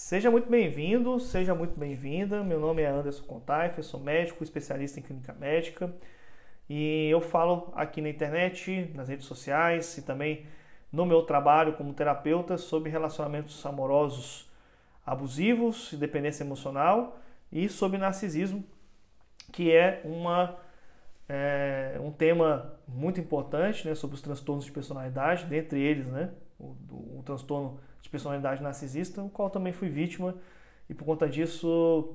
Seja muito bem-vindo, seja muito bem-vinda. Meu nome é Anderson Contaif, eu sou médico, especialista em clínica médica e eu falo aqui na internet, nas redes sociais e também no meu trabalho como terapeuta sobre relacionamentos amorosos abusivos, dependência emocional e sobre narcisismo, que é um tema muito importante, né, sobre os transtornos de personalidade, dentre eles, né, o transtorno de personalidade narcisista, o qual também fui vítima, e por conta disso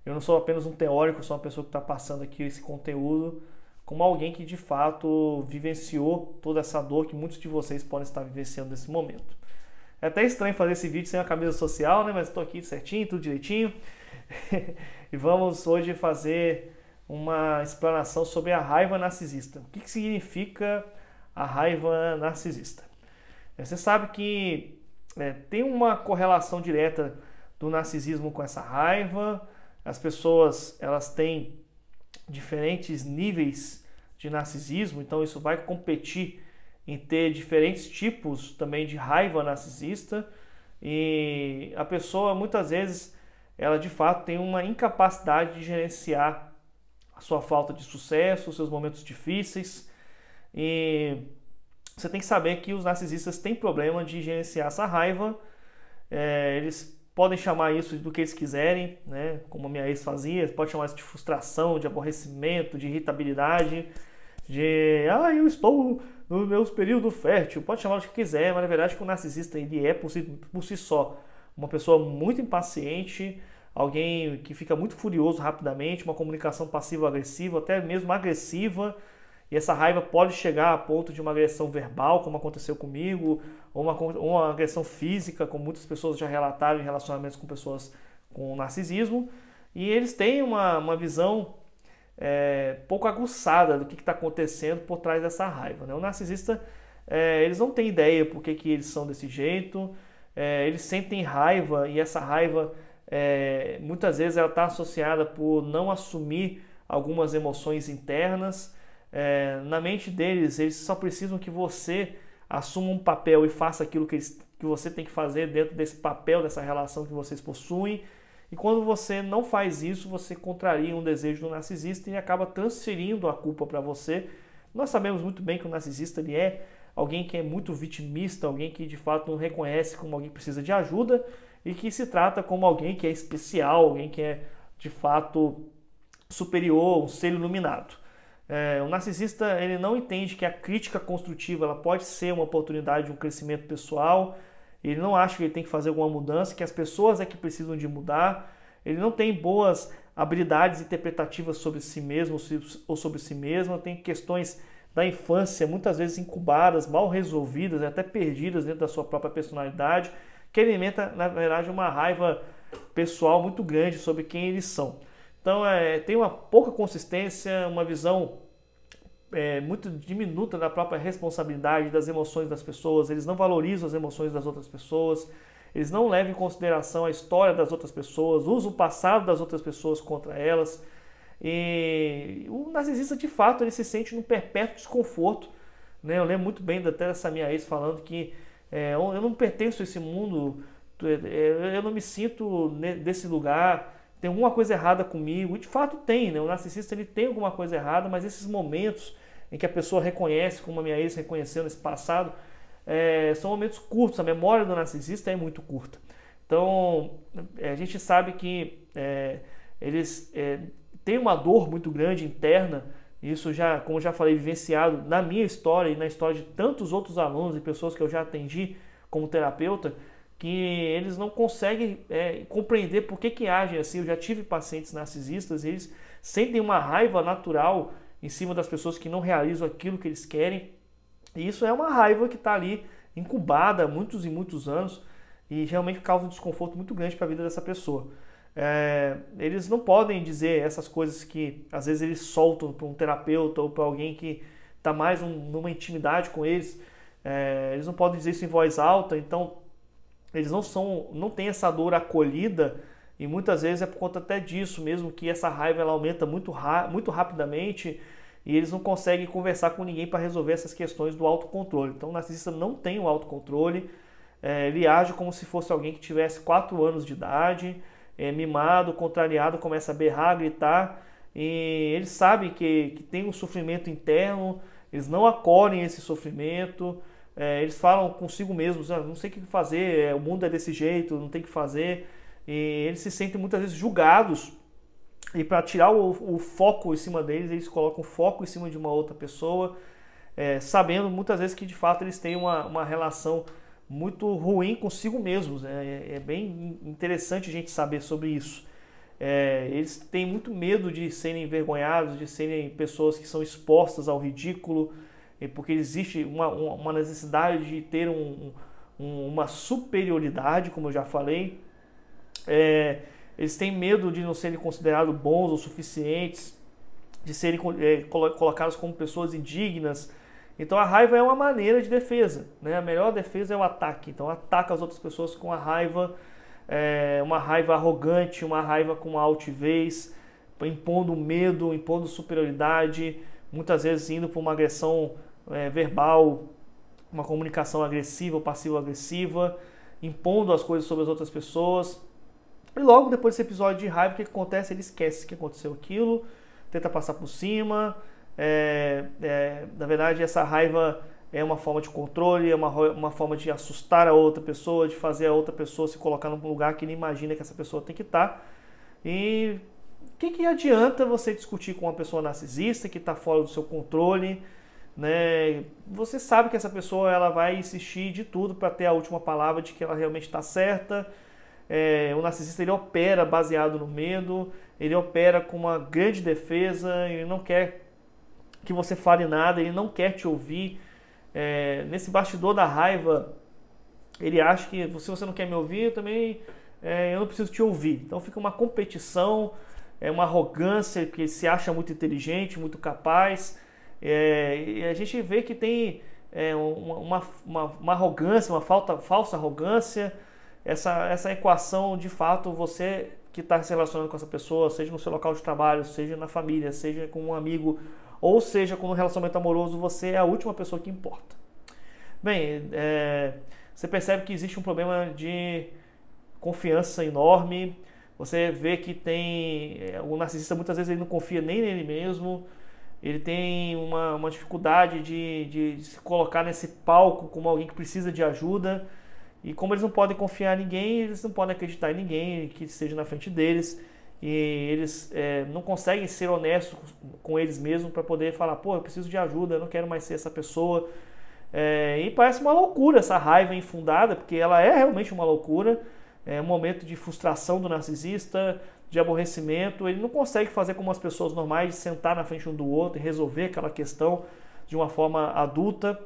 eu não sou apenas um teórico, sou uma pessoa que está passando aqui esse conteúdo como alguém que de fato vivenciou toda essa dor que muitos de vocês podem estar vivenciando nesse momento. É até estranho fazer esse vídeo sem a camisa social, né, mas estou aqui certinho, tudo direitinho, e vamos hoje fazer uma explanação sobre a raiva narcisista. O que significa a raiva narcisista? Você sabe que tem uma correlação direta do narcisismo com essa raiva. As pessoas elas têm diferentes níveis de narcisismo, então isso vai competir em ter diferentes tipos também de raiva narcisista. E a pessoa muitas vezes ela de fato tem uma incapacidade de gerenciar a sua falta de sucesso, os seus momentos difíceis. E você tem que saber que os narcisistas têm problema de gerenciar essa raiva. Eles podem chamar isso do que eles quiserem, né? Como a minha ex fazia, pode chamar isso de frustração, de aborrecimento, de irritabilidade, de eu estou no meu período fértil, pode chamar o que quiser, mas na verdade o narcisista ele é por si só uma pessoa muito impaciente, alguém que fica muito furioso rapidamente, uma comunicação passivo-agressiva, até mesmo agressiva, e essa raiva pode chegar a ponto de uma agressão verbal, como aconteceu comigo, ou uma agressão física, como muitas pessoas já relataram em relacionamentos com pessoas com narcisismo, e eles têm uma visão pouco aguçada do que está acontecendo por trás dessa raiva, né? O narcisista, eles não têm ideia por que eles são desse jeito, eles sentem raiva, e essa raiva muitas vezes ela está associada por não assumir algumas emoções internas. Na mente deles, eles só precisam que você assuma um papel e faça aquilo que você tem que fazer dentro desse papel, dessa relação que vocês possuem. E quando você não faz isso, você contraria um desejo do narcisista e acaba transferindo a culpa para você. Nós sabemos muito bem que o narcisista ele é alguém que é muito vitimista, alguém que de fato não reconhece como alguém que precisa de ajuda e que se trata como alguém que é especial, alguém que é de fato superior, um ser iluminado. O narcisista ele não entende que a crítica construtiva ela pode ser uma oportunidade de um crescimento pessoal. Ele não acha que ele tem que fazer alguma mudança, que as pessoas é que precisam de mudar. Ele não tem boas habilidades interpretativas sobre si mesmo ou sobre si mesma. Tem questões da infância muitas vezes incubadas, mal resolvidas, até perdidas dentro da sua própria personalidade, que alimenta, na verdade, uma raiva pessoal muito grande sobre quem eles são. Então, tem uma pouca consistência, uma visão muito diminuta da própria responsabilidade das emoções das pessoas. Eles não valorizam as emoções das outras pessoas, eles não levam em consideração a história das outras pessoas, usam o passado das outras pessoas contra elas. E o narcisista, de fato, ele se sente num perpétuo desconforto, né? Eu lembro muito bem até dessa minha ex falando que eu não pertenço a esse mundo, eu não me sinto desse lugar, tem alguma coisa errada comigo. E de fato tem, né? O narcisista ele tem alguma coisa errada, mas esses momentos em que a pessoa reconhece, como a minha ex reconheceu nesse passado, são momentos curtos, a memória do narcisista é muito curta. Então, a gente sabe que eles têm uma dor muito grande interna, isso já, como já falei, vivenciado na minha história e na história de tantos outros alunos e pessoas que eu já atendi como terapeuta, que eles não conseguem compreender por que agem assim. Eu já tive pacientes narcisistas e eles sentem uma raiva natural em cima das pessoas que não realizam aquilo que eles querem. E isso é uma raiva que está ali incubada há muitos e muitos anos e realmente causa um desconforto muito grande para a vida dessa pessoa. Eles não podem dizer essas coisas que às vezes eles soltam para um terapeuta ou para alguém que está mais numa intimidade com eles. Eles não podem dizer isso em voz alta, então eles não têm essa dor acolhida e muitas vezes é por conta até disso mesmo que essa raiva ela aumenta muito rapidamente e eles não conseguem conversar com ninguém para resolver essas questões do autocontrole. Então o narcisista não tem o autocontrole, ele age como se fosse alguém que tivesse 4 anos de idade, mimado, contrariado, começa a berrar, gritar, e ele sabe que tem um sofrimento interno, eles não acolhem esse sofrimento, eles falam consigo mesmos, não sei o que fazer, o mundo é desse jeito, não tem o que fazer, e eles se sentem muitas vezes julgados, e para tirar o foco em cima deles, eles colocam o foco em cima de uma outra pessoa, sabendo muitas vezes que de fato eles têm uma relação muito ruim consigo mesmos. É bem interessante a gente saber sobre isso. Eles têm muito medo de serem envergonhados, de serem pessoas que são expostas ao ridículo, porque existe uma necessidade de ter uma superioridade, como eu já falei. Eles têm medo de não serem considerados bons o suficientes, de serem colocados como pessoas indignas. Então a raiva é uma maneira de defesa, né? A melhor defesa é o ataque. Então ataca as outras pessoas com a raiva, uma raiva arrogante, uma raiva com altivez, impondo medo, impondo superioridade, muitas vezes indo para uma agressão verbal, uma comunicação agressiva ou passivo-agressiva, impondo as coisas sobre as outras pessoas. E logo depois desse episódio de raiva, o que acontece? Ele esquece que aconteceu aquilo, tenta passar por cima. Na verdade, essa raiva é uma forma de controle, é uma forma de assustar a outra pessoa, de fazer a outra pessoa se colocar num lugar que ele imagina que essa pessoa tem que estar. E o que adianta você discutir com uma pessoa narcisista que está fora do seu controle, né? Você sabe que essa pessoa ela vai insistir de tudo para ter a última palavra de que ela realmente está certa. O narcisista ele opera baseado no medo, ele opera com uma grande defesa, ele não quer que você fale nada, ele não quer te ouvir. Nesse bastidor da raiva, ele acha que se você não quer me ouvir, eu não preciso te ouvir. Então fica uma competição, uma arrogância, que ele se acha muito inteligente, muito capaz. E a gente vê que tem uma arrogância, uma falsa arrogância. Essa equação, de fato, você que está se relacionando com essa pessoa, seja no seu local de trabalho, seja na família, seja com um amigo, ou seja com um relacionamento amoroso, você é a última pessoa que importa. Bem, você percebe que existe um problema de confiança enorme. Você vê que o narcisista muitas vezes ele não confia nem nele mesmo. Ele tem uma dificuldade de se colocar nesse palco como alguém que precisa de ajuda. E como eles não podem confiar em ninguém, eles não podem acreditar em ninguém que esteja na frente deles. E eles não conseguem ser honestos com eles mesmos para poder falar, eu preciso de ajuda, eu não quero mais ser essa pessoa. E parece uma loucura essa raiva infundada, porque ela é realmente uma loucura. É um momento de frustração do narcisista, de aborrecimento. Ele não consegue fazer como as pessoas normais, de sentar na frente um do outro e resolver aquela questão de uma forma adulta.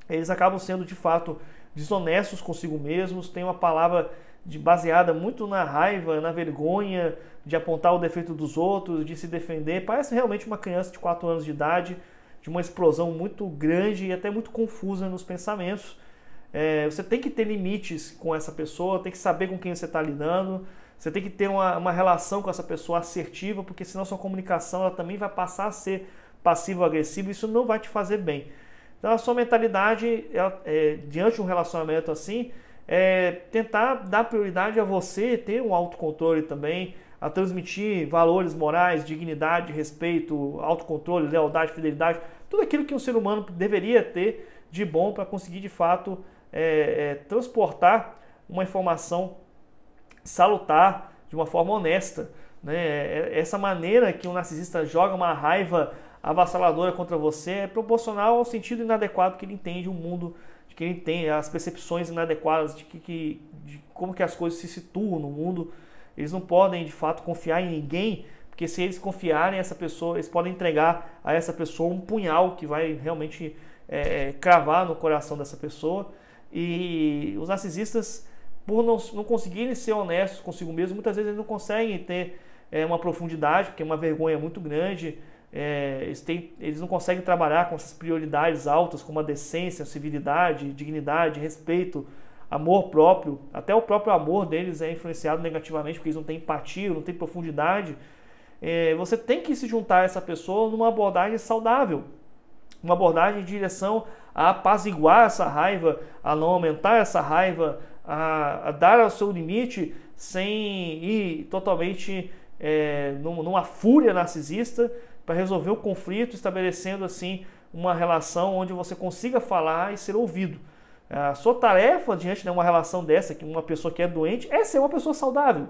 Eles acabam sendo, de fato, desonestos consigo mesmos, tem uma palavra baseada muito na raiva, na vergonha, de apontar o defeito dos outros, de se defender. Parece realmente uma criança de 4 anos de idade, de uma explosão muito grande e até muito confusa nos pensamentos. Você tem que ter limites com essa pessoa, tem que saber com quem você está lidando, você tem que ter uma relação com essa pessoa assertiva, porque senão sua comunicação ela também vai passar a ser passivo-agressiva e isso não vai te fazer bem. Então a sua mentalidade, diante de um relacionamento assim, tentar dar prioridade a você, ter um autocontrole também, a transmitir valores morais, dignidade, respeito, autocontrole, lealdade, fidelidade, tudo aquilo que um ser humano deveria ter de bom para conseguir de fato transportar uma informação salutar de uma forma honesta, né? Essa maneira que um narcisista joga uma raiva avassaladora contra você é proporcional ao sentido inadequado que ele entende o mundo, de que ele tem as percepções inadequadas de como que as coisas se situam no mundo. Eles não podem de fato confiar em ninguém, porque se eles confiarem essa pessoa, eles podem entregar a essa pessoa um punhal que vai realmente cravar no coração dessa pessoa. E os narcisistas, por não conseguirem ser honestos consigo mesmo, muitas vezes eles não conseguem ter uma profundidade, porque é uma vergonha muito grande. Eles não conseguem trabalhar com essas prioridades altas, como a decência, a civilidade, dignidade, respeito, amor próprio. Até o próprio amor deles é influenciado negativamente, porque eles não têm empatia, não têm profundidade. Você tem que se juntar a essa pessoa numa abordagem saudável, uma abordagem em direção a apaziguar essa raiva, a não aumentar essa raiva, a dar ao seu limite sem ir totalmente numa fúria narcisista para resolver o conflito, estabelecendo assim uma relação onde você consiga falar e ser ouvido. A sua tarefa diante de uma relação dessa, que uma pessoa que é doente, é ser uma pessoa saudável.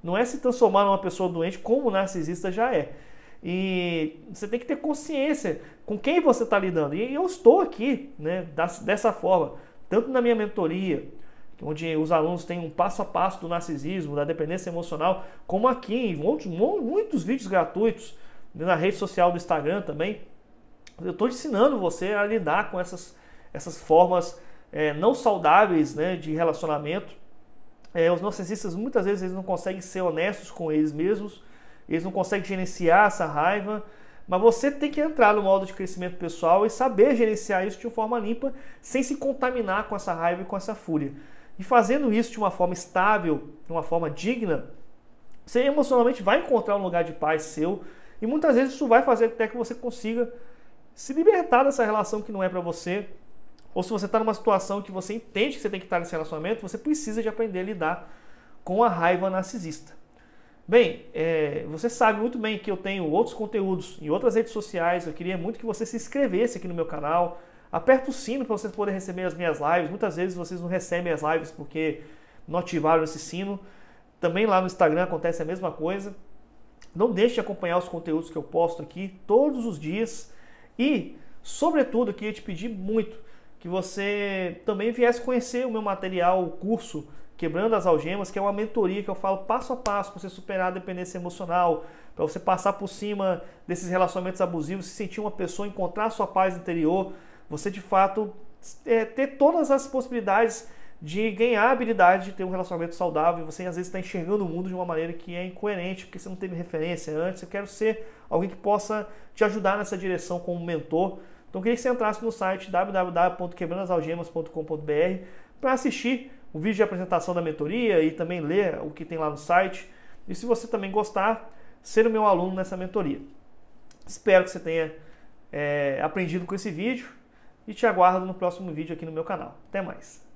Não é se transformar numa pessoa doente como o narcisista já é. E você tem que ter consciência com quem você está lidando. E eu estou aqui, né, dessa forma, tanto na minha mentoria, onde os alunos têm um passo a passo do narcisismo, da dependência emocional, como aqui em muitos vídeos gratuitos na rede social do Instagram também. Eu estou ensinando você a lidar com essas formas não saudáveis, né, de relacionamento. Os narcisistas muitas vezes eles não conseguem ser honestos com eles mesmos, eles não conseguem gerenciar essa raiva, mas você tem que entrar no modo de crescimento pessoal e saber gerenciar isso de uma forma limpa, sem se contaminar com essa raiva e com essa fúria. E fazendo isso de uma forma estável, de uma forma digna, você emocionalmente vai encontrar um lugar de paz seu, e muitas vezes isso vai fazer até que você consiga se libertar dessa relação que não é para você. Ou se você está numa situação que você entende que você tem que estar nesse relacionamento, você precisa de aprender a lidar com a raiva narcisista. Bem, você sabe muito bem que eu tenho outros conteúdos em outras redes sociais. Eu queria muito que você se inscrevesse aqui no meu canal. Aperta o sino para vocês poderem receber as minhas lives. Muitas vezes vocês não recebem as lives porque não ativaram esse sino. Também lá no Instagram acontece a mesma coisa. Não deixe de acompanhar os conteúdos que eu posto aqui todos os dias. E, sobretudo, eu queria te pedir muito que você também viesse conhecer o meu material, o curso Quebrando as Algemas, que é uma mentoria que eu falo passo a passo para você superar a dependência emocional, para você passar por cima desses relacionamentos abusivos, se sentir uma pessoa, encontrar a sua paz interior, você de fato ter todas as possibilidades de ganhar a habilidade de ter um relacionamento saudável. E você às vezes está enxergando o mundo de uma maneira que é incoerente, porque você não teve referência antes. Eu quero ser alguém que possa te ajudar nessa direção como mentor. Então eu queria que você entrasse no site www.quebrandosalgemas.com.br para assistir o vídeo de apresentação da mentoria e também ler o que tem lá no site. E se você também gostar, ser o meu aluno nessa mentoria. Espero que você tenha aprendido com esse vídeo e te aguardo no próximo vídeo aqui no meu canal. Até mais!